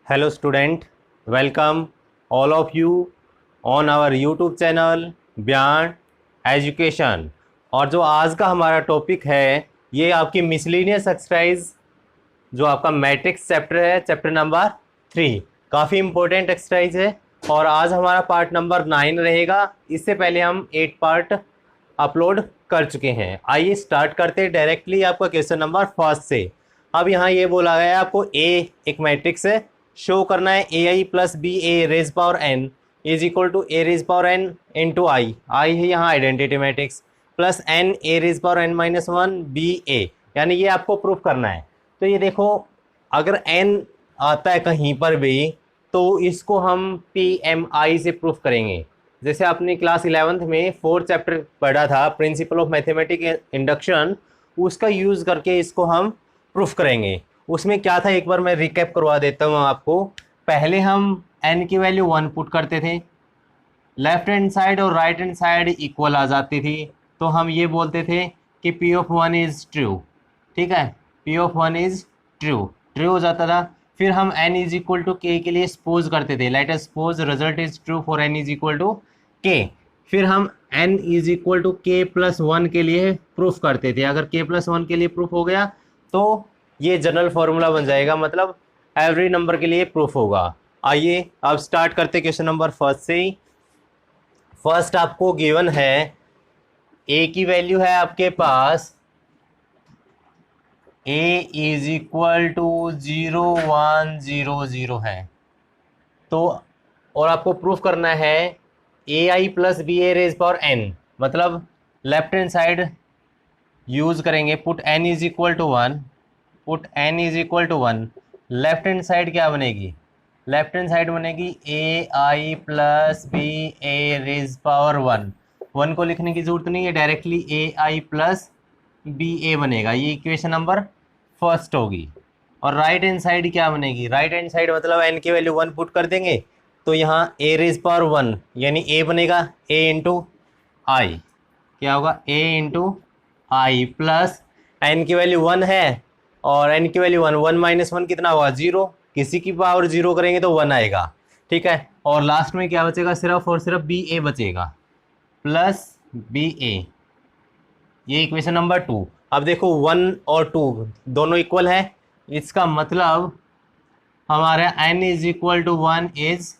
Hello student, welcome all of you on our YouTube channel Beyond Education। और जो आज का हमारा टॉपिक है ये आपकी मिसलिनियस एक्सरसाइज जो आपका मैट्रिक्स चैप्टर है, चैप्टर नंबर 3। काफ़ी इम्पोर्टेंट एक्सरसाइज है और आज हमारा पार्ट नंबर 9 रहेगा। इससे पहले हम 8 पार्ट अपलोड कर चुके हैं। आइए स्टार्ट करते हैं डायरेक्टली आपका क्वेश्चन नंबर फर्स्ट से। अब यहाँ ये बोला गया है आपको ए एक मैट्रिक्स है, शो करना है ए आई plus B A raise power n is equal to A raise power n into I. I है यहाँ identity matrix, plus n A raise power n minus one B A, यानी ये आपको प्रूफ करना है। तो ये देखो, अगर n आता है कहीं पर भी तो इसको हम पी एम आई से प्रूफ करेंगे। जैसे आपने क्लास 11th में 4th चैप्टर पढ़ा था, प्रिंसिपल ऑफ मैथमेटिक्स इंडक्शन, उसका यूज़ करके इसको हम प्रूफ करेंगे। उसमें क्या था एक बार मैं रिकैप करवा देता हूँ आपको। पहले हम n की वैल्यू 1 पुट करते थे, लेफ्ट हैंड साइड और राइट हैंड साइड इक्वल आ जाती थी, तो हम ये बोलते थे कि पी ऑफ 1 इज़ ट्रू। ठीक है, P of 1 is true, true हो जाता था। फिर हम n इज इक्वल टू के के लिए सपोज करते थे, let us suppose result is true for n is equal to K. फिर हम n is equal to K plus 1 के लिए प्रूफ करते थे। अगर k प्लस 1 के लिए प्रूफ हो गया तो ये जनरल फॉर्मूला बन जाएगा, मतलब एवरी नंबर के लिए प्रूफ होगा। आइए अब स्टार्ट करते क्वेश्चन नंबर फर्स्ट से ही। फर्स्ट आपको गिवन है a की वैल्यू है आपके पास a इज इक्वल टू 0 1 0 0 है, तो और आपको प्रूफ करना है ए आई प्लस बी ए रेज पावर एन, मतलब लेफ्ट हैंड साइड यूज करेंगे, put n is equal to 1, put n is equal to 1। Left hand side क्या बनेगी? लेफ्ट हैंड साइड बनेगी a I plus B A raise power 1 को लिखने की जरूरत नहीं है, directly a I plus B a बनेगा। ये इक्वेशन नंबर फर्स्ट होगी। और राइट हैंड साइड क्या बनेगी? राइट हैंड साइड मतलब n की वैल्यू 1 पुट कर देंगे, तो यहाँ a रेज पावर 1 यानी a बनेगा a इंटू आई। क्या होगा? a into I plus n की वैल्यू 1 है और n की वैल्यू 1, 1 माइनस 1 कितना होगा? 0। किसी की पावर 0 करेंगे तो 1 आएगा। ठीक है, और लास्ट में क्या बचेगा? सिर्फ और सिर्फ बी ए बचेगा, प्लस बी ए। ये इक्वेशन नंबर 2। अब देखो 1 और 2 दोनों इक्वल है, इसका मतलब हमारा n is equal to 1 is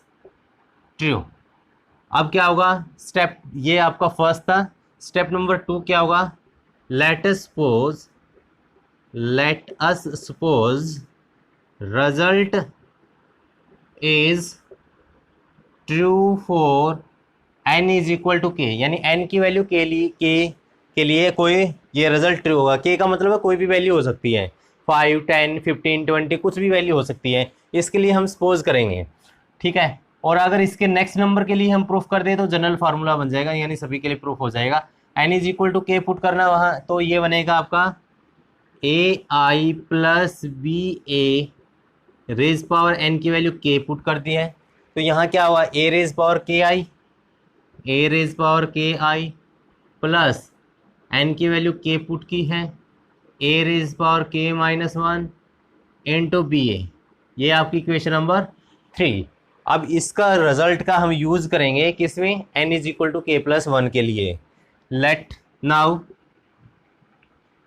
true. अब क्या होगा? स्टेप, ये आपका फर्स्ट था। स्टेप नंबर 2 क्या होगा? Let us suppose result is true for n is equal to K, यानी n की वैल्यू के लिए कोई ये रिजल्ट ट्रू होगा। के का मतलब है कोई भी वैल्यू हो सकती है, 5 10 15 20 कुछ भी वैल्यू हो सकती है। इसके लिए हम सपोज करेंगे। ठीक है, और अगर इसके नेक्स्ट नंबर के लिए हम प्रूफ कर दें तो जनरल फार्मूला बन जाएगा, यानी सभी के लिए प्रूफ हो जाएगा। n is equal to K put करना वहाँ, तो ये बनेगा आपका ए आई प्लस बी ए रेज पावर n की वैल्यू k पुट कर दी है, तो यहाँ क्या हुआ? ए raise power k I, A raise power k I plus n की वैल्यू k पुट की है, A raise power k minus 1 into B A. ये आपकी इक्वेशन नंबर 3। अब इसका रिजल्ट का हम यूज़ करेंगे किसमें? n is equal to K plus 1 के लिए। Let now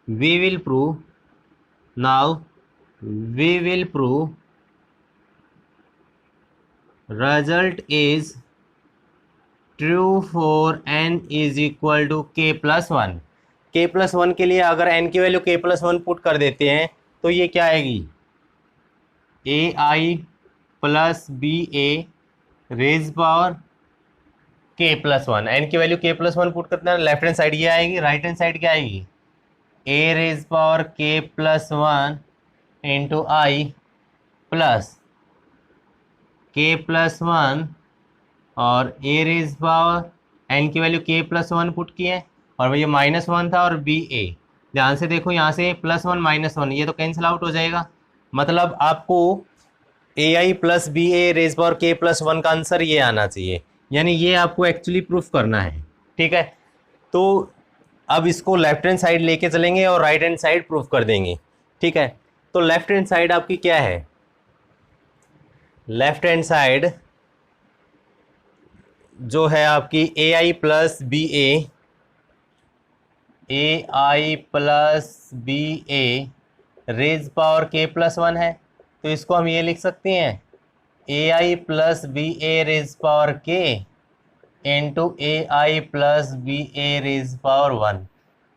we will prove result is true for n is equal to K plus 1। K plus 1 के लिए अगर n की वैल्यू के प्लस 1 पुट कर देते हैं तो ये क्या आएगी? ए आई प्लस बी ए raise power K plus 1। N की वैल्यू के प्लस 1 पुट करते हैं, लेफ्ट हैंड साइड ये आएगी, राइट हैंड साइड क्या आएगी? A raise power K plus 1 into I plus के प्लस 1 और ए रेज पावर एन की वैल्यू के प्लस 1 पुट की है, और ये माइनस 1 था, और बी ए। ध्यान से देखो, यहाँ से प्लस 1 माइनस 1 ये तो कैंसिल आउट हो जाएगा, मतलब आपको ए आई प्लस बी ए रेज पावर के प्लस 1 का आंसर ये आना चाहिए, यानी ये आपको एक्चुअली प्रूफ करना है। ठीक है, तो अब इसको लेफ्ट हैंड साइड लेके चलेंगे और राइट हैंड साइड प्रूफ कर देंगे। ठीक है, तो लेफ्ट हैंड साइड आपकी क्या है? लेफ्ट हैंड साइड जो है आपकी A I plus B A raise power K plus one है, तो इसको हम ये लिख सकते हैं A I plus B A raise power K into A I plus B A raise power one.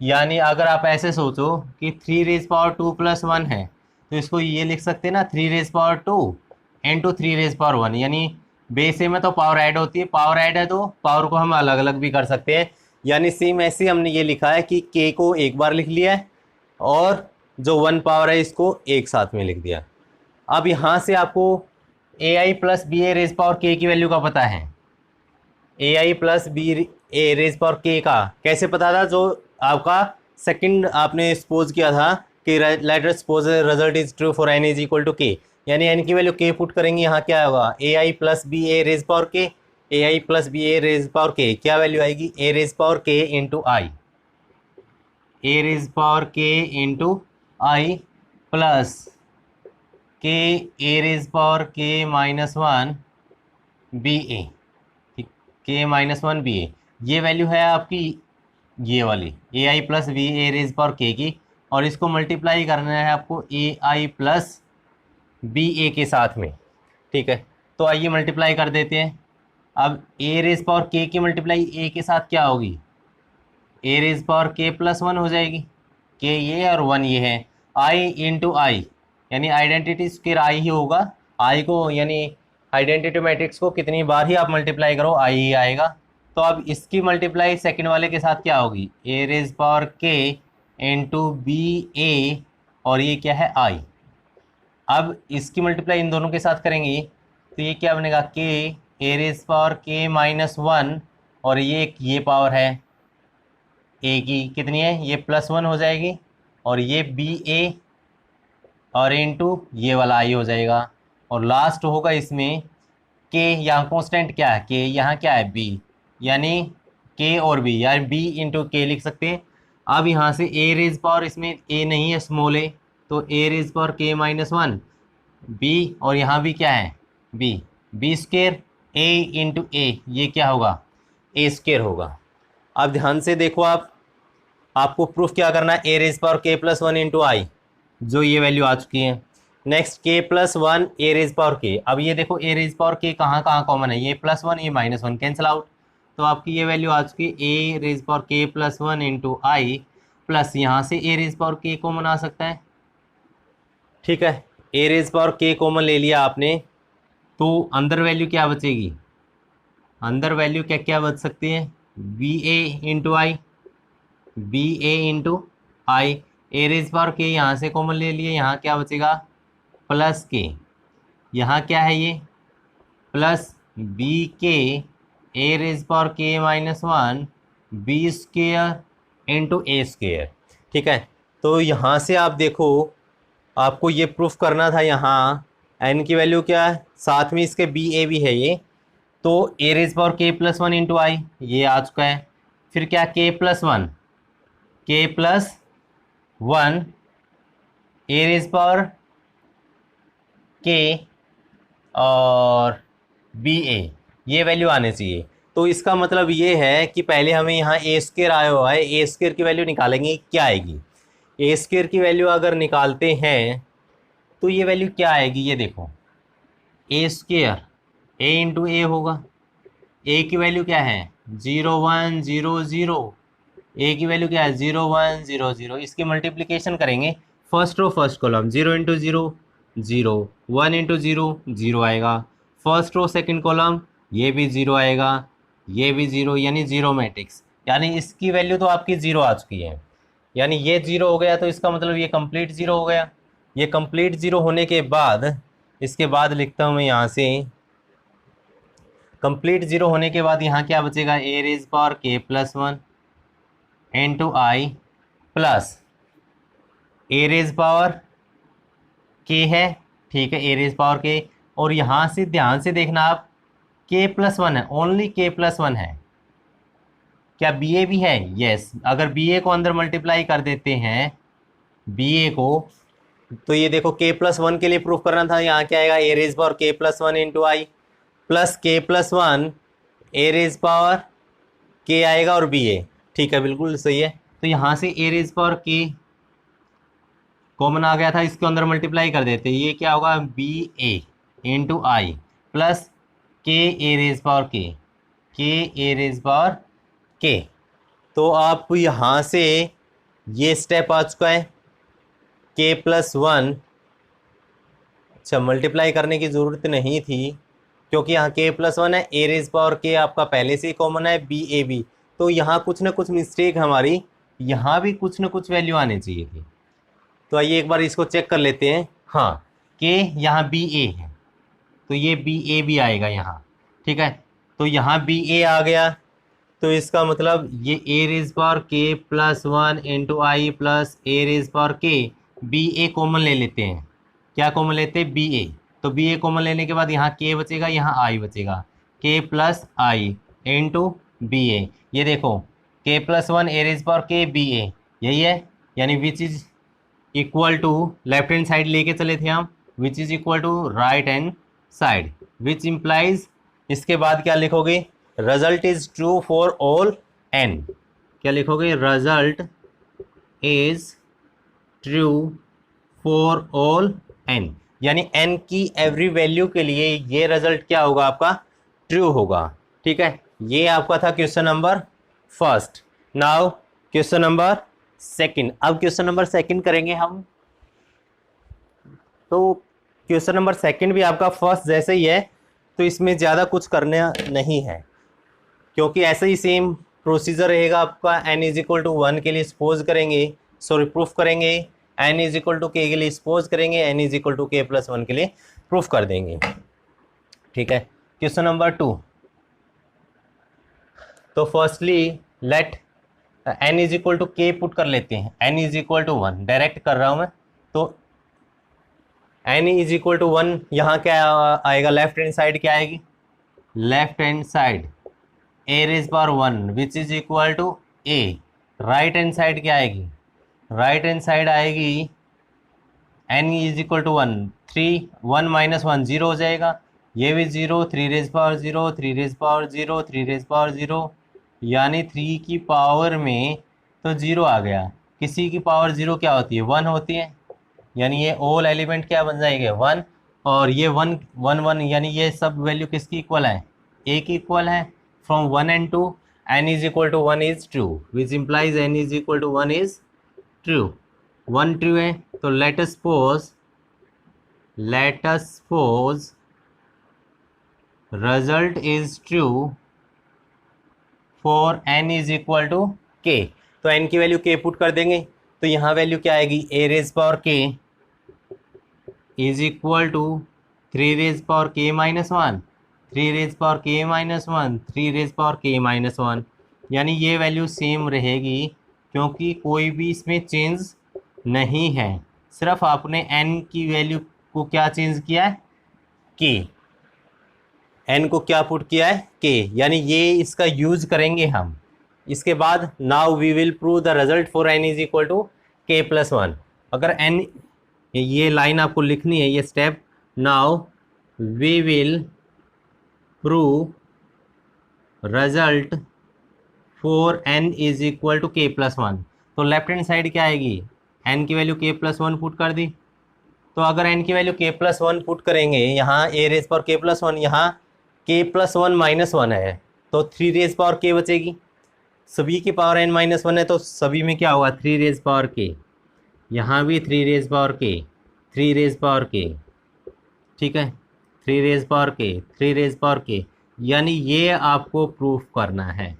यानी अगर आप ऐसे सोचो कि three raise power two plus one है, तो इसको ये लिख सकते हैं ना, three raise power two into three raise power one. यानी बेस ए में तो पावर ऐड होती है, पावर ऐड है तो पावर को हम अलग अलग भी कर सकते हैं। यानी सेम ऐसे हमने ये लिखा है कि के को एक बार लिख लिया है और जो वन पावर है इसको एक साथ में लिख दिया। अब यहाँ से आपको ए आई प्लस बी ए रेज पावर के की वैल्यू का पता है। ए आई प्लस बी ए रेज पावर के का कैसे पता था? जो आपका सेकंड आपने सपोज किया था कि let us suppose result is true for N is equal to K, यानी एन की वैल्यू के पुट करेंगे, यहाँ क्या होगा ए आई प्लस बी ए रेज पावर के, ए आई प्लस बी ए रेज पावर के क्या वैल्यू आएगी A raise power K into I, A raise power K into I plus के A raise power k minus one B ए, के माइनस वन बी ए। ये value है आपकी ये वाली ए आई प्लस बी ए रेज पावर के की, और इसको मल्टीप्लाई करना है आपको ए आई प्लस बी ए के साथ में। ठीक है, तो आइए मल्टीप्लाई कर देते हैं। अब ए रेज पावर के की मल्टीप्लाई ए के साथ क्या होगी, ए raise power K plus one हो जाएगी, के ये और वन ये है, आई इंटू आई यानी आइडेंटिटी स्क्वायर आई ही होगा। आई को यानी आइडेंटिटी मैट्रिक्स को कितनी बार ही आप मल्टीप्लाई करो आई ही आएगा। तो अब इसकी मल्टीप्लाई सेकंड वाले के साथ क्या होगी ए raise power K into B ए, और ये क्या है आई। अब इसकी मल्टीप्लाई इन दोनों के साथ करेंगे तो ये क्या बनेगा के A raise power k minus one, और ये पावर है ए की कितनी है ये प्लस वन हो जाएगी, और ये बी ए और इंटू ये वाला आई हो जाएगा, और लास्ट होगा इसमें के, यहाँ कॉन्स्टेंट क्या है के, यहाँ क्या है बी, यानी के और बी यानी बी इंटू के लिख सकते हैं। अब यहाँ से ए रेज पावर इसमें ए नहीं है स्मॉल ए, तो A raise power k minus one B, और यहाँ भी क्या है बी, बी स्क्वेयर ए इंटू ए, ये क्या होगा ए स्क्वेयर होगा। अब ध्यान से देखो आपको प्रूफ क्या करना है A raise power K plus one into आई, जो ये वैल्यू आ चुकी है। नेक्स्ट के plus one A raise power के, अब ये देखो ए रेज पावर के कहाँ कहाँ कॉमन है, ये प्लस वन ये माइनस वन कैंसिल आउट, तो आपकी ये वैल्यू आ चुकी है A raise power K plus one into I, plus यहाँ से ए रेज पावर के कॉमन आ सकता है। ठीक है, ए रेज पावर के कॉमन ले लिया आपने, तो अंदर वैल्यू क्या बचेगी, अंदर वैल्यू क्या क्या बच सकती है बी ए इंटू आई, बी ए इंटू आई, ए रेज पावर के यहाँ से कॉमन ले लिए, यहाँ क्या बचेगा प्लस के, यहाँ क्या है ये plus B k A raise power k minus one B square into A square. ठीक है, तो यहाँ से आप देखो आपको ये प्रूफ करना था, यहाँ एन की वैल्यू क्या है, साथ में इसके बी ए भी है ये, तो A raise power K plus one into आई ये आ चुका है। फिर क्या के प्लस वन, के plus one A raise power के और बी ए, ये वैल्यू आने चाहिए। तो इसका मतलब ये है कि पहले हमें यहाँ ए स्क्वेयर आया हुआ है, ए स्क्वेयर की वैल्यू निकालेंगे क्या आएगी, ए स्क्वेयर की वैल्यू अगर निकालते हैं तो ये वैल्यू क्या आएगी, ये देखो ए स्क्वेयर ए इंटू ए होगा, ए की वैल्यू क्या है 0 1 0 0, ए की वैल्यू क्या है 0 1 0 0, इसकी मल्टीप्लिकेशन करेंगे first row first column 0 into 0 0, 1 into 0 0 आएगा, फर्स्ट रो सेकंड कॉलम ये भी 0 आएगा, ये भी 0, यानी जीरो मैट्रिक्स, यानी इसकी वैल्यू तो आपकी 0 आ चुकी है, यानी ये 0 हो गया, तो इसका मतलब ये कंप्लीट 0 हो गया। ये कंप्लीट 0 होने के बाद इसके बाद लिखता हूँ मैं यहाँ से, कंप्लीट 0 होने के बाद यहाँ क्या बचेगा ए raise power K plus one into I plus A raise power के है, ठीक है ए रेज पावर के, और यहाँ से ध्यान से देखना आप के प्लस वन है, ओनली के प्लस वन है, क्या बी ए भी है, यस। अगर बी ए को अंदर मल्टीप्लाई कर देते हैं, बी ए को तो ये देखो k प्लस वन के लिए प्रूफ करना था, यहाँ क्या आएगा A raise power k plus one into I plus k plus one A raise power k आएगा और बी ए। ठीक है, बिल्कुल सही है। तो यहाँ से A raise power k common आ गया था, इसके अंदर मल्टीप्लाई कर देते, ये क्या होगा B A into I plus के ए रेज पावर के ए रेज पावर के। तो आप यहाँ से ये स्टेप आ चुका है k प्लस वन। अच्छा, मल्टीप्लाई करने की ज़रूरत नहीं थी क्योंकि यहाँ k प्लस वन है, ए रेज पावर k आपका पहले से ही कॉमन है, बी ए बी। तो यहाँ कुछ ना कुछ मिस्टेक हमारी, यहाँ भी कुछ ना कुछ वैल्यू आनी चाहिए थी। तो आइए एक बार इसको चेक कर लेते हैं। हाँ, k यहाँ बी ए है तो ये बी ए भी आएगा यहाँ। ठीक है, तो यहाँ बी ए आ गया, तो इसका मतलब ये ए raise power K plus one into I plus A raise power K, B A common ले लेते हैं। क्या कॉमन लेते हैं बी ए, तो बी ए कॉमन लेने के बाद यहाँ के बचेगा, यहाँ आई बचेगा, K plus I into B A. ये देखो K plus one A raise power K B A, यही है, यानी which is equal to left hand side लेके चले थे हम, which is equal to right hand side, which implies, इसके बाद क्या लिखोगे result is true for all N. क्या लिखोगे result is true for all N, यानी एन की एवरी वैल्यू के लिए ये रिजल्ट क्या होगा आपका ट्रू होगा। ठीक है, ये आपका था question number first. Now question number second. अब क्वेश्चन नंबर सेकंड करेंगे हम। तो क्वेश्चन नंबर सेकंड भी आपका फर्स्ट जैसे ही है, तो इसमें ज़्यादा कुछ करना नहीं है क्योंकि ऐसे ही सेम प्रोसीजर रहेगा आपका। n is equal to one के लिए सपोज करेंगे, सॉरी प्रूफ करेंगे, n इज इक्वल टू के लिए सपोज करेंगे, n is equal to K plus one के लिए प्रूफ कर देंगे। ठीक है, क्वेश्चन नंबर टू। तो firstly let n is equal to K put कर लेते हैं, n is equal to one direct कर रहा हूँ मैं। तो n is equal to one, यहाँ क्या आएगा लेफ्ट हैंड साइड क्या आएगी, left hand side A raise power one which is equal to A. Right hand side क्या आएगी, राइट हैंड साइड आएगी n is equal to one, three one minus one zero हो जाएगा, ये भी zero, three raise power zero, three raise power zero, three raise power zero, यानी three की power में तो जीरो आ गया। किसी की पावर जीरो क्या होती है वन होती है, यानी ये ऑल एलिमेंट क्या बन जाएंगे वन, और ये वन वन वन, यानी ये सब वैल्यू किसकी इक्वल है ए की इक्वल है। From one and two n is equal to one is true, which implies n is equal to one is true. One true है, तो let us suppose result is true for n is equal to k। तो n की value k put कर देंगे, तो यहाँ value क्या आएगी A raise power k is equal to three raise power k minus one, three raise power k minus one, three raise power k minus one, यानी ये वैल्यू सेम रहेगी क्योंकि कोई भी इसमें चेंज नहीं है, सिर्फ आपने n की वैल्यू को क्या चेंज किया है k, n को क्या पुट किया है k, यानी ये इसका यूज करेंगे हम। इसके बाद now we will prove the result for n is equal to k plus one. अगर n, ये लाइन आपको लिखनी है, ये step, now we will prove result for n is equal to k plus one. तो लेफ्ट हैंड साइड क्या आएगी, n की value k plus one put कर दी। तो अगर n की value k plus one put करेंगे, यहाँ A raise power k plus one, यहाँ k plus one minus one है, तो थ्री रेज पावर k बचेगी। सभी की पावर n माइनस वन है, तो सभी में क्या होगा थ्री रेज पावर k, यहाँ भी three raise power k, three raise power k, ठीक है, three raise power k, three raise power k, यानी ये आपको प्रूफ करना है।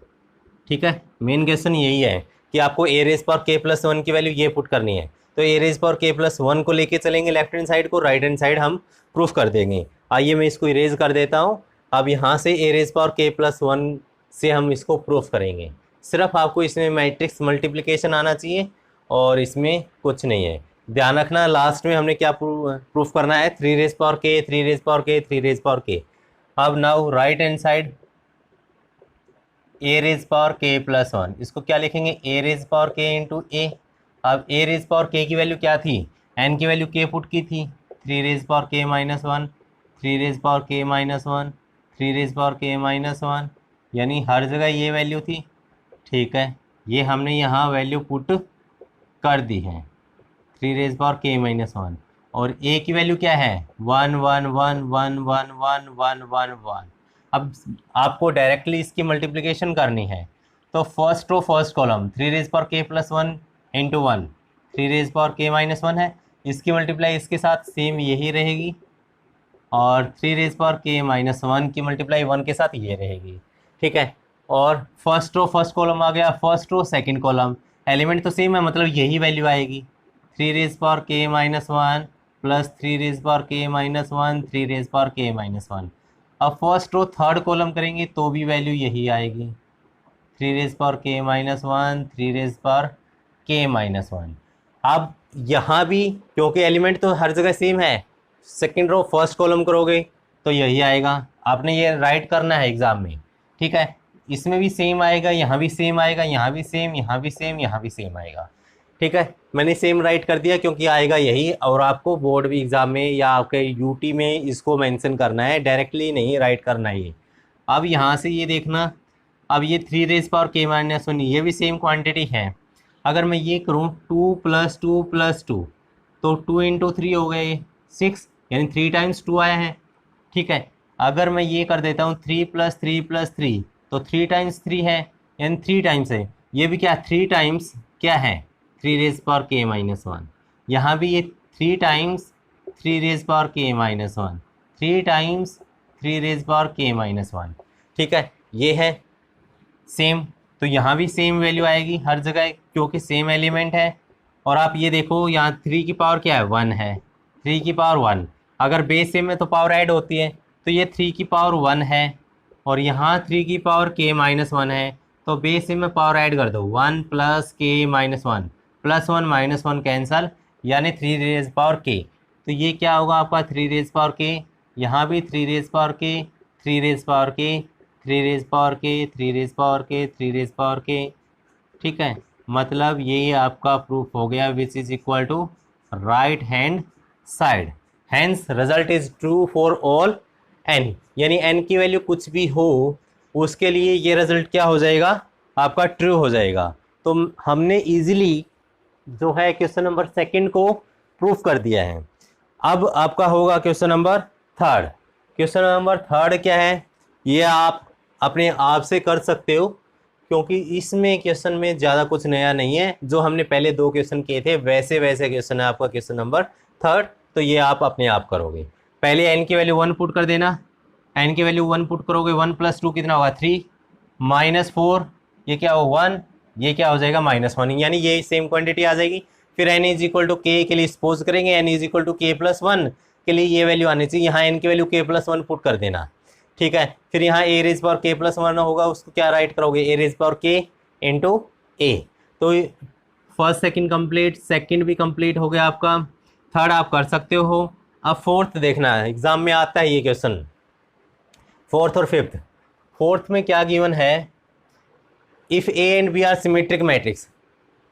ठीक है, मेन क्वेश्चन यही है कि आपको A raise power k plus one की वैल्यू ये पुट करनी है। तो A raise power k plus one को लेके चलेंगे लेफ्ट हैंड साइड को, राइट हैंड साइड हम प्रूफ कर देंगे। आइए मैं इसको इरेज कर देता हूँ। अब यहाँ से A raise power k plus one से हम इसको प्रूफ करेंगे। सिर्फ आपको इसमें मैट्रिक्स मल्टीप्लिकेशन आना चाहिए और इसमें कुछ नहीं है। ध्यान रखना लास्ट में हमने क्या प्रूफ करना है, three raise power k, three raise power k, three raise power k। अब now right hand side A raise power k plus one, इसको क्या लिखेंगे A raise power k into A. अब ए रेज पावर k की value क्या थी, N की value के पुट की थी 3 raise power k-1, 3 raise power k-1, 3 raise power k-1, यानी हर जगह ये वैल्यू थी। ठीक है, ये हमने यहाँ वैल्यू पुट कर दी है 3 रेज़ पावर k-1, और ए की वैल्यू क्या है 1 1 1 1 1 1 1 1 1। अब आपको डायरेक्टली इसकी मल्टीप्लिकेशन करनी है, तो first row first column 3 raise power k+1 into 1, 3 raise power k-1 है, इसकी मल्टीप्लाई इसके साथ सेम यही रहेगी, और 3 रेज़ पावर k-1 की मल्टीप्लाई 1 के साथ ये रहेगी। ठीक है, और फर्स्ट रो फर्स्ट कॉलम आ गया, first row second column, element तो सेम है, मतलब यही वैल्यू आएगी 3 raise power k-1 plus 3 raise power k-1, 3 raise power k-1। अब फर्स्ट रो थर्ड कॉलम करेंगे तो भी वैल्यू यही आएगी 3 raise power k-1, 3 raise power k-1। अब यहाँ भी क्योंकि एलिमेंट तो हर जगह सेम है, सेकंड रो फर्स्ट कॉलम करोगे तो यही आएगा। आपने ये राइट करना है एग्ज़ाम में। ठीक है, इसमें भी सेम आएगा, यहाँ भी सेम आएगा, यहाँ भी सेम, यहाँ भी सेम, यहाँ भी सेम आएगा। ठीक है, मैंने सेम राइट कर दिया क्योंकि आएगा यही, और आपको बोर्ड भी एग्ज़ाम में या आपके यूटी में इसको मेंशन करना है, डायरेक्टली नहीं राइट करना है ये। अब यहाँ से ये देखना, अब ये 3 रेज़ पावर k-1 ये भी सेम क्वांटिटी है। अगर मैं ये करूँ 2 + 2 + 2, तो 2 × 3 हो गए 6, यानी 3 टाइम्स 2 आया है। ठीक है, अगर मैं ये कर देता हूँ 3 + 3 + 3, तो 3 टाइम्स 3 है, यानी 3 टाइम्स है। ये भी क्या 3 टाइम्स क्या है 3 रेज़ पावर k-1, यहाँ भी ये 3 times 3 raise power k-1, 3 times 3 raise power k-1। ठीक है, ये है सेम, तो यहाँ भी सेम वैल्यू आएगी हर जगह क्योंकि सेम एलिमेंट है। और आप ये देखो यहाँ 3 की पावर क्या है 1 है, 3 की पावर 1, अगर बेस सेम है तो पावर ऐड होती है, तो ये 3 की पावर 1 है, और यहाँ 3 की पावर k-1 है, तो बेस सेम में पावर ऐड कर दो 1 + k-1, +1 -1 कैंसल, यानी 3 रेज़ पावर k। तो ये क्या होगा आपका 3 रेज़ पावर k, यहाँ भी 3 raise power k, 3 raise power k, 3 raise power k, 3 raise power k, 3 raise power k। ठीक है, मतलब ये आपका प्रूफ हो गया which is equal to right hand side. Hence result is true for all N, यानी एन की वैल्यू कुछ भी हो उसके लिए ये रिजल्ट क्या हो जाएगा आपका ट्रू हो जाएगा। तो हमने इजीली जो है क्वेश्चन नंबर सेकंड को प्रूफ कर दिया है। अब आपका होगा question number third. Question number third क्या है ये आप अपने आप से कर सकते हो क्योंकि इसमें क्वेश्चन में ज़्यादा कुछ नया नहीं है, जो हमने पहले 2 क्वेश्चन किए थे वैसे वैसे क्वेश्चन है आपका क्वेश्चन नंबर थर्ड। तो ये आप अपने आप करोगे। पहले एन की वैल्यू 1 पुट कर देना, एन की वैल्यू 1 पुट करोगे, 1 + 2 कितना होगा 3, -4 ये क्या हो 1, ये क्या हो जाएगा -1, यानी ये सेम क्वांटिटी आ जाएगी। फिर n इज इक्वल टू के के लिए सपोज करेंगे, n is equal to k+1 के लिए ये वैल्यू आनी चाहिए, यहाँ n की वैल्यू k+1 पुट कर देना। ठीक है, फिर यहाँ a⁻k+1 होगा, उसको क्या राइट करोगे a⁻k इंटू a। तो फर्स्ट सेकंड कंप्लीट, सेकंड भी कंप्लीट हो गया आपका, थर्ड आप कर सकते हो। अब फोर्थ देखना है, एग्जाम में आता है ये क्वेश्चन, फोर्थ और फिफ्थ। फोर्थ में क्या गिवन है, if a and b are symmetric matrix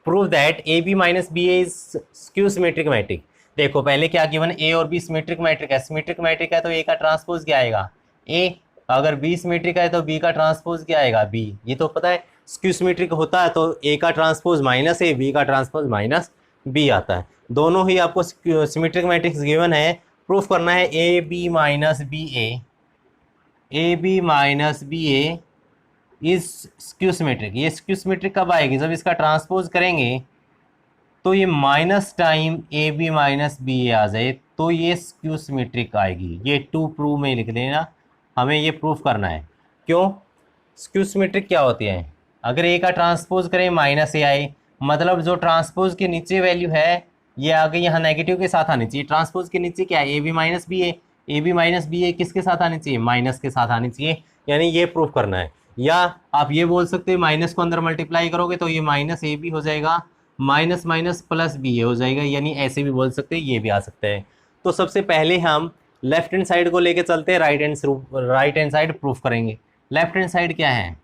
prove that ab - ba is skew symmetric matrix. देखो पहले क्या गिवन, a और b सिमेट्रिक मैट्रिक है, सिमेट्रिक मैट्रिक है तो a का ट्रांसपोज क्या आएगा a, अगर b सिमेट्रिक है तो b का ट्रांसपोज क्या आएगा b, ये तो पता है। स्क्यू सिमेट्रिक होता है तो a का ट्रांसपोज -a, b का ट्रांसपोज -b आता है। दोनों ही आपको सिमेट्रिक मैट्रिक्स गिवन है, प्रूफ करना है ab - ba is skew symmetric. ये स्क्यू सिमेट्रिक कब आएगी, जब इसका ट्रांसपोज करेंगे तो ये minus time A B minus B A आ जाए तो ये स्क्यू सिमेट्रिक आएगी। ये टू प्रूव में लिख देना, हमें ये प्रूफ करना है। क्यों, स्क्यू सिमेट्रिक क्या होती है, अगर ए का ट्रांसपोज करें -a आए, मतलब जो ट्रांसपोज के नीचे वैल्यू है ये आगे यहाँ नेगेटिव के साथ आनी चाहिए। ट्रांसपोज के नीचे क्या है, ए बी माइनस बी ए किसके साथ आनी चाहिए, माइनस के साथ आनी चाहिए, यानी ये प्रूफ करना है। या आप ये बोल सकते हैं माइनस को अंदर मल्टीप्लाई करोगे तो ये -ab हो जाएगा, माइनस माइनस प्लस बी ए हो जाएगा, यानी ऐसे भी बोल सकते हैं, ये भी आ सकते हैं। तो सबसे पहले हम लेफ्ट हैंड साइड को लेके चलते हैं, राइट हैंड साइड प्रूफ करेंगे। लेफ्ट हैंड साइड क्या है,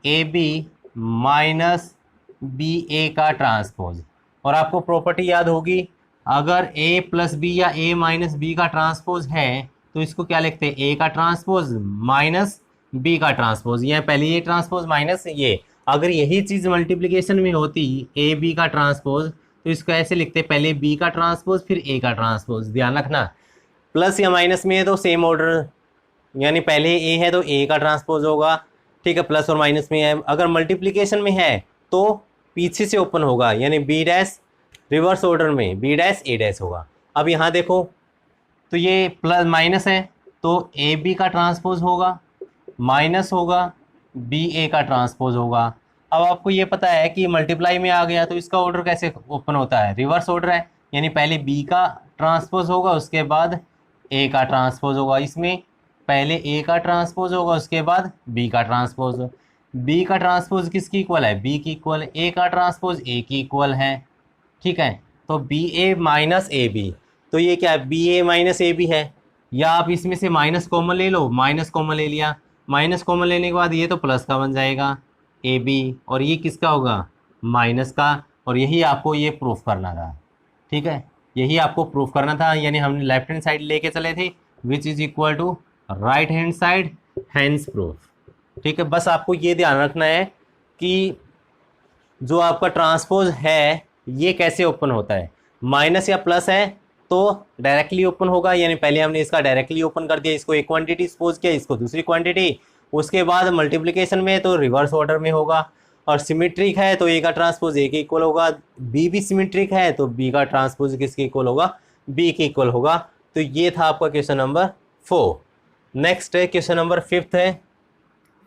ए बी माइनस बी ए का ट्रांसपोज, और आपको प्रॉपर्टी याद होगी, अगर a प्लस बी या a माइनस बी का ट्रांसपोज है तो इसको क्या लिखते हैं, a का ट्रांसपोज माइनस b का ट्रांसपोज, या पहले ये ट्रांसपोज माइनस ये। अगर यही चीज़ मल्टीप्लिकेशन में होती a b का ट्रांसपोज तो इसको ऐसे लिखते, पहले b का ट्रांसपोज फिर a का ट्रांसपोज। ध्यान रखना प्लस या माइनस में है तो सेम ऑर्डर, यानी पहले a है तो a का ट्रांसपोज होगा, ठीक है, प्लस और माइनस में है। अगर मल्टीप्लिकेशन में है तो पीछे से ओपन होगा, यानी b डैश रिवर्स ऑर्डर में b डैश a डैश होगा। अब यहाँ देखो तो ये प्लस माइनस है तो ए बी का ट्रांसपोज होगा, माइनस होगा बी ए का ट्रांसपोज होगा। अब आपको ये पता है कि मल्टीप्लाई में आ गया तो इसका ऑर्डर कैसे ओपन होता है, रिवर्स ऑर्डर है, यानी पहले बी का ट्रांसपोज होगा उसके बाद ए का ट्रांसपोज होगा। इसमें पहले ए का ट्रांसपोज होगा उसके बाद बी का ट्रांसपोज। बी का ट्रांसपोज किसकी इक्वल है, बी की इक्वल। ए का ट्रांसपोज ए की इक्वल है, ठीक है। तो B A minus A B, तो ये क्या है, B A minus A B है। या आप इसमें से माइनस कॉमन ले लो, माइनस कॉमन ले लिया, माइनस कॉमन लेने के बाद ये तो प्लस का बन जाएगा ए बी, और ये किसका होगा, माइनस का। और यही आपको ये प्रूफ करना था, ठीक है, यही आपको प्रूफ करना था। यानी हमने लेफ्ट हैंड साइड लेके चले थे which is equal to right hand side, hence proof, ठीक है। बस आपको ये ध्यान रखना है कि जो आपका ट्रांसपोज है ये कैसे ओपन होता है। माइनस या प्लस है तो डायरेक्टली ओपन होगा, यानी पहले हमने इसका डायरेक्टली ओपन कर दिया, इसको एक क्वांटिटी सपोज किया, इसको दूसरी क्वांटिटी, उसके बाद मल्टीप्लिकेशन में तो रिवर्स ऑर्डर में होगा। और सिमेट्रिक है तो ए का ट्रांसपोज ए के इक्वल होगा, बी भी सिमेट्रिक है तो बी का ट्रांसपोज किसके इक्वल होगा, बी के इक्वल होगा। तो ये था आपका क्वेश्चन नंबर 4। नेक्स्ट है क्वेश्चन नंबर 5 है।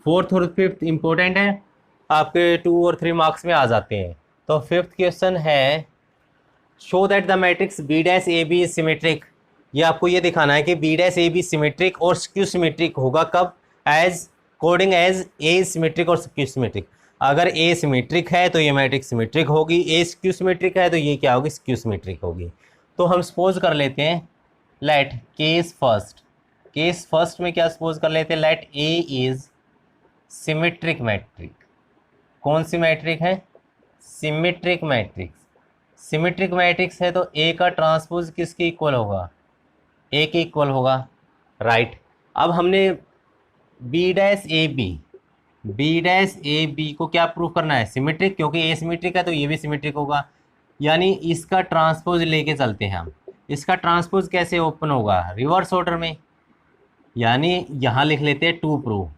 4th और 5th इंपॉर्टेंट है, आपके 2 और 3 मार्क्स में आ जाते हैं। तो 5th क्वेश्चन है, show that the matrix B dash A B is symmetric. ये आपको ये दिखाना है कि B dash A B symmetric और स्क्यू सिमेट्रिक होगा कब, according as A symmetric और स्क्यू सिमेट्रिक। अगर ए सिमेट्रिक है तो ये मैट्रिक्स सिमेट्रिक होगी, ए स्क्यू सिमेट्रिक है तो ये क्या होगी, स्क्यू सिमेट्रिक होगी। तो हम सपोज कर लेते हैं, लेट केस फर्स्ट में क्या सपोज कर लेते हैं, let A is symmetric matrix. कौन सी मैट्रिक है, सिमेट्रिक मैट्रिक्स। सिमेट्रिक मैट्रिक्स है तो ए का ट्रांसपोज किसके इक्वल होगा, ए के इक्वल होगा, राइट। अब हमने बी डैश ए बी को क्या प्रूव करना है, सिमेट्रिक, क्योंकि ए सिमेट्रिक है तो ये भी सिमेट्रिक होगा, यानी इसका ट्रांसपोज लेके चलते हैं हम। इसका ट्रांसपोज कैसे ओपन होगा, रिवर्स ऑर्डर में, यानी यहाँ लिख लेते हैं टू प्रूव,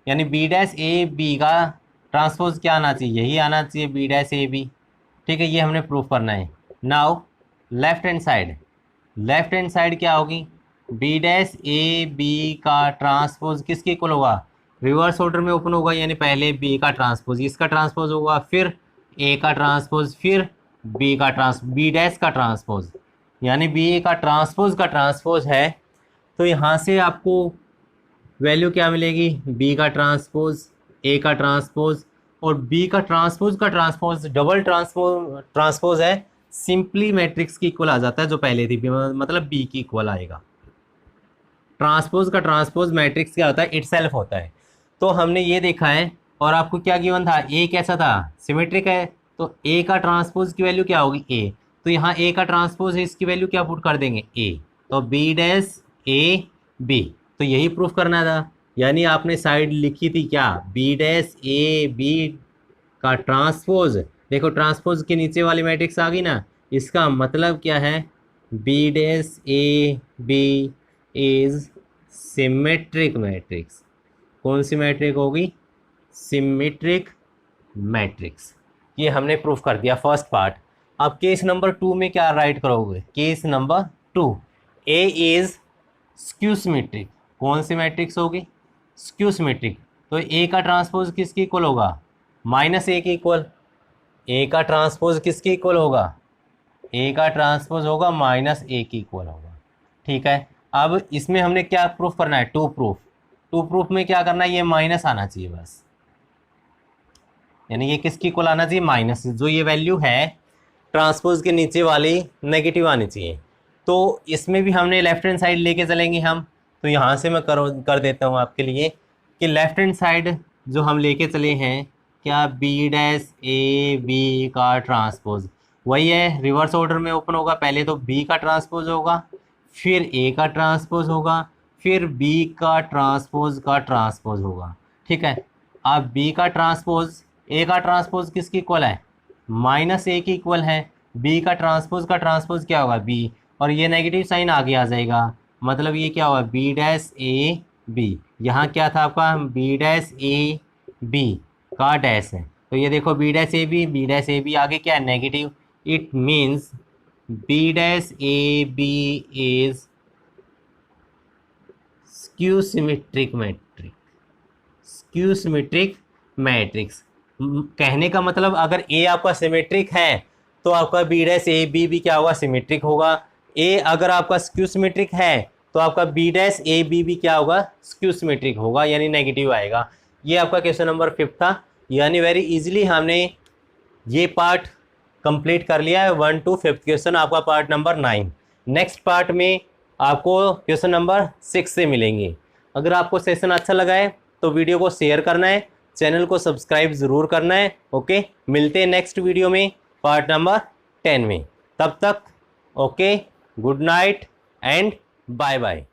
यानी बी डैश ए बी का ट्रांसपोज क्या आना चाहिए, यही आना चाहिए, बी डैश ए बी, ठीक है। ये हमने प्रूफ करना है। नाउ लेफ्ट हैंड साइड क्या होगी, बी डैश ए बी का ट्रांसपोज किसके इक्वल होगा, रिवर्स ऑर्डर में ओपन होगा, यानी पहले बी का ट्रांसपोज इसका ट्रांसपोज होगा, फिर ए का ट्रांसपोज, फिर बी डैश का ट्रांसपोज, यानी बी ए का ट्रांसपोज है। तो यहाँ से आपको वैल्यू क्या मिलेगी, बी का ट्रांसपोज, ए का ट्रांसपोज और बी का ट्रांसपोज डबल ट्रांसपोज है, सिंपली मैट्रिक्स की इक्वल आ जाता है जो पहले थी, मतलब बी की इक्वल आएगा। ट्रांसपोज का ट्रांसपोज मैट्रिक्स क्या होता है, इटसेल्फ होता है। तो हमने ये देखा है, और आपको क्या गिवन था, ए कैसा था, सिमेट्रिक है, तो ए का ट्रांसपोज की वैल्यू क्या होगी, ए। तो यहाँ ए का ट्रांसपोज है, इसकी वैल्यू क्या पुट कर देंगे, ए, तो बी डैश ए बी। तो यही प्रूफ करना था, यानी आपने साइड लिखी थी क्या, बी डैश ए बी का ट्रांसपोज। देखो ट्रांसपोज के नीचे वाली मैट्रिक्स आ गई ना, इसका मतलब क्या है, B dash A B is symmetric matrix. कौन सी मैट्रिक होगी, सिमेट्रिक मैट्रिक्स। ये हमने प्रूफ कर दिया फर्स्ट पार्ट। अब केस नंबर 2 में क्या राइट करोगे, case number 2, A is skew symmetric. कौन सी मैट्रिक्स होगी, स्क्यू सिमेट्रिक। तो ए का ट्रांसपोज किसके इक्वल होगा, माइनस ए के इक्वल। ए का ट्रांसपोज किसके इक्वल होगा, ए का ट्रांसपोज होगा माइनस ए के इक्वल होगा, ठीक है। अब इसमें हमने क्या प्रूफ करना है, टू प्रूफ में क्या करना है, ये माइनस आना चाहिए बस, यानी ये किसकी इक्वल आना चाहिए, माइनस, जो ये वैल्यू है ट्रांसपोज के नीचे वाली नेगेटिव आनी चाहिए। तो इसमें भी हमने लेफ्ट हैंड साइड लेके चलेंगे हम। तो यहाँ से मैं कर देता हूँ आपके लिए कि लेफ्ट हैंड साइड जो हम लेके चले हैं क्या, बी डैश ए बी का ट्रांसपोज, वही है, रिवर्स ऑर्डर में ओपन होगा। पहले तो बी का ट्रांसपोज होगा, फिर ए का ट्रांसपोज होगा, फिर बी का ट्रांसपोज होगा। ठीक है, अब बी का ट्रांसपोज, ए का ट्रांसपोज किसकी इक्वल है, माइनस ए की इक्वल है। बी का ट्रांसपोज क्या होगा, बी, और ये नेगेटिव साइन आगे आ जाएगा, मतलब ये क्या होगा, बी डैश ए बी। यहाँ क्या था आपका, बी डैश ए बी का डैश है, तो ये देखो बी डैश ए बी आगे क्या है, negative. It means B dash A B is skew symmetric matrix. Skew symmetric matrix कहने का मतलब, अगर ए आपका सिमेट्रिक है तो आपका बी डैश ए बी भी क्या होगा, सिमेट्रिक होगा। ए अगर आपका स्क्यू सिमेट्रिक है तो आपका बी डैश ए बी भी क्या होगा, स्क्यू सिमेट्रिक होगा, यानी नेगेटिव आएगा। ये आपका क्वेश्चन नंबर 5 था, यानी वेरी इजीली हमने ये पार्ट कंप्लीट कर लिया है। 1 to 5 क्वेश्चन आपका पार्ट नंबर 9। नेक्स्ट पार्ट में आपको क्वेश्चन नंबर 6 से मिलेंगे। अगर आपको सेशन अच्छा लगा है तो वीडियो को शेयर करना है, चैनल को सब्सक्राइब ज़रूर करना है। ओके, मिलते हैं नेक्स्ट वीडियो में पार्ट नंबर 10 में। तब तक okay, good night and bye bye.